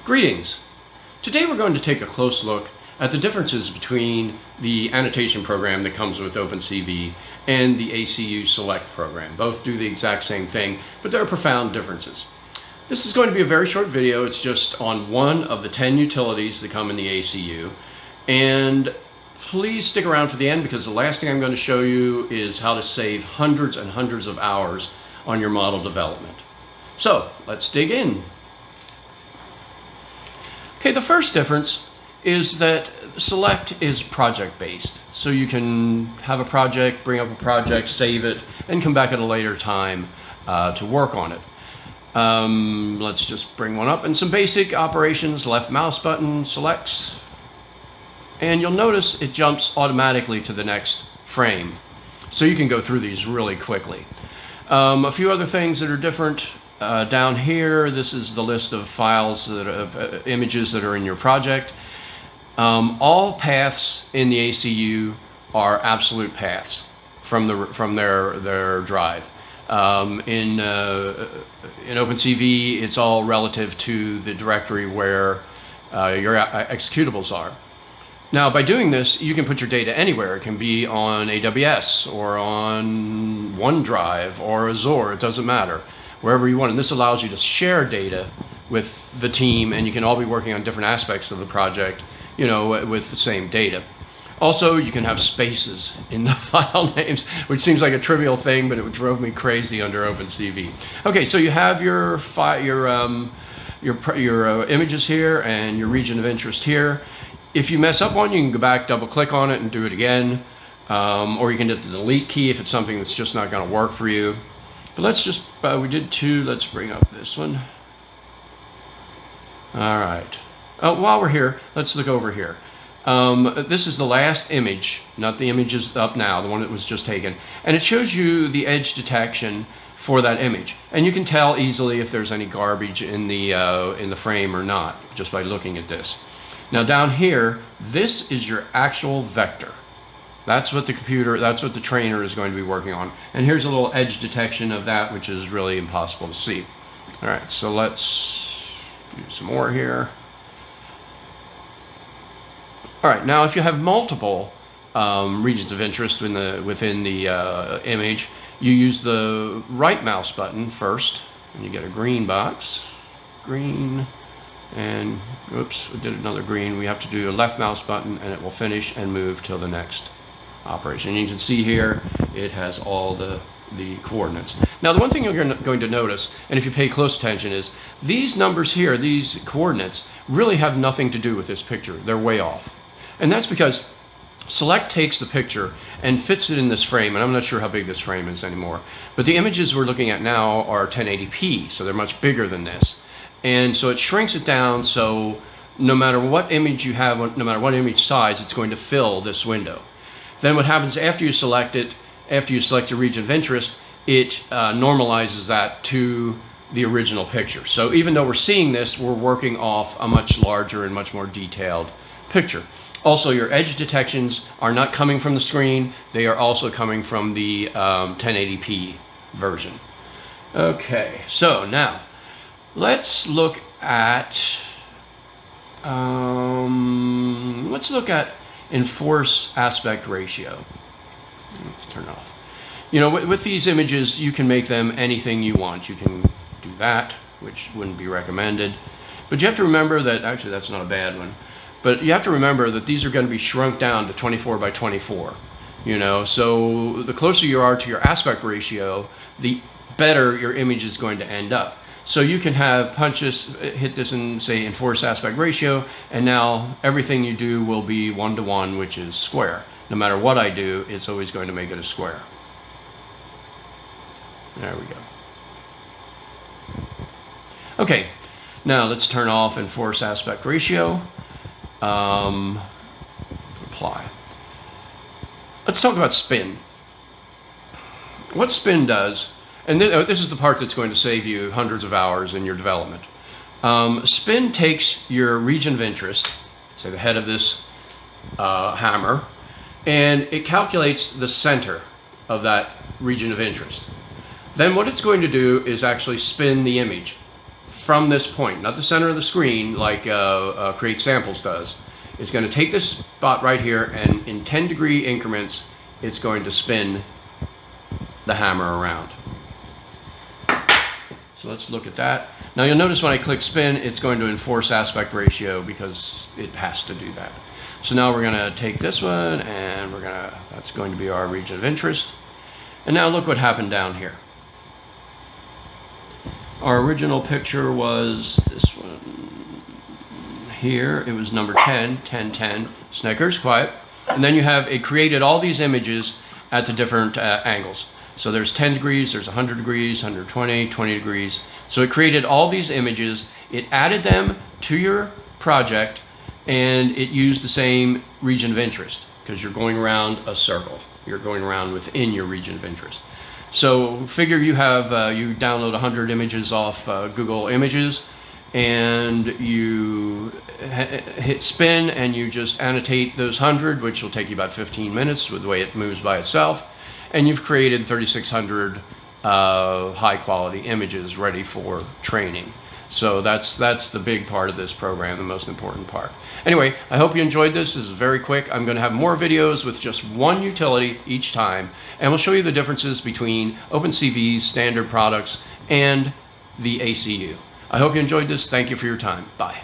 Greetings! Today we're going to take a close look at the differences between the annotation program that comes with OpenCV and the ACU Select program. Both do the exact same thing, but there are profound differences. This is going to be a very short video. It's just on one of the 10 utilities that come in the ACU. And please stick around for the end, because the last thing I'm going to show you is how to save hundreds and hundreds of hours on your model development. So let's dig in. Okay, the first difference is that Select is project-based. So you can have a project, bring up a project, save it, and come back at a later time to work on it. Let's just bring one up. And some basic operations: left mouse button selects, and you'll notice it jumps automatically to the next frame. So you can go through these really quickly. A few other things that are different. Down here, this is the list of files, images that are in your project. All paths in the ACU are absolute paths from their drive. In OpenCV, it's all relative to the directory where your executables are. Now, by doing this, you can put your data anywhere. It can be on AWS or on OneDrive or Azure. It doesn't matter. Wherever you want. And this allows you to share data with the team, and you can all be working on different aspects of the project, you know, with the same data. Also, you can have spaces in the file names, which seems like a trivial thing, but it drove me crazy under OpenCV. Okay, so you have your images here and your region of interest here. If you mess up one, you can go back, double click on it and do it again. Or you can hit the delete key if it's something that's just not going to work for you. But let's just, we did two, let's bring up this one. All right. While we're here, let's look over here. This is the last image, not the image is up now, the one that was just taken. And it shows you the edge detection for that image. And you can tell easily if there's any garbage in the frame or not, just by looking at this. Now down here, this is your actual vector. That's what the trainer is going to be working on. And here's a little edge detection of that, which is really impossible to see. All right, so let's do some more here. All right, now if you have multiple regions of interest within the image, you use the right mouse button first, and you get a green box. Green, and oops, we did another green. We have to do a left mouse button, and it will finish and move till the next operation. You can see here it has all the coordinates. Now the one thing you're going to notice, and if you pay close attention, is these numbers here, these coordinates, really have nothing to do with this picture. They're way off. And that's because Select takes the picture and fits it in this frame, and I'm not sure how big this frame is anymore, but the images we're looking at now are 1080p, so they're much bigger than this. And so it shrinks it down, so no matter what image you have, no matter what image size, it's going to fill this window. Then what happens after you select it, after you select your region of interest, it normalizes that to the original picture. So even though we're seeing this, we're working off a much larger and much more detailed picture. Also, your edge detections are not coming from the screen. They are also coming from the 1080p version. Okay, so now let's look at enforce aspect ratio. Let's turn it off. You know, with these images, you can make them anything you want. You can do that, which wouldn't be recommended. But you have to remember that, actually that's not a bad one, but you have to remember that these are going to be shrunk down to 24 by 24. You know, so the closer you are to your aspect ratio, the better your image is going to end up. So you can have punches, hit this and say enforce aspect ratio, and now everything you do will be 1-to-1, which is square. No matter what I do, it's always going to make it a square. There we go. Okay, now let's turn off enforce aspect ratio. Apply. Let's talk about spin. What spin does, and this is the part that's going to save you hundreds of hours in your development. Spin takes your region of interest, say the head of this hammer, and it calculates the center of that region of interest. Then what it's going to do is actually spin the image from this point, not the center of the screen like Create Samples does. It's going to take this spot right here, and in 10-degree increments, it's going to spin the hammer around. So let's look at that. Now you'll notice when I click spin, it's going to enforce aspect ratio because it has to do that. So now we're going to take this one, and that's going to be our region of interest. And now look what happened down here. Our original picture was this one here. It was number 10, 10, 10, Snickers, quiet. And then it created all these images at the different angles. So there's 10 degrees, there's 100 degrees, 120, 20 degrees. So it created all these images, it added them to your project, and it used the same region of interest because you're going around a circle. You're going around within your region of interest. So figure you have, you download 100 images off Google Images, and you hit spin, and you just annotate those 100, which will take you about 15 minutes with the way it moves by itself. And you've created 3,600 high quality images ready for training. So that's the big part of this program, the most important part. Anyway, I hope you enjoyed this. This is very quick. I'm going to have more videos with just one utility each time, and we'll show you the differences between OpenCV's standard products and the ACU. I hope you enjoyed this. Thank you for your time. Bye.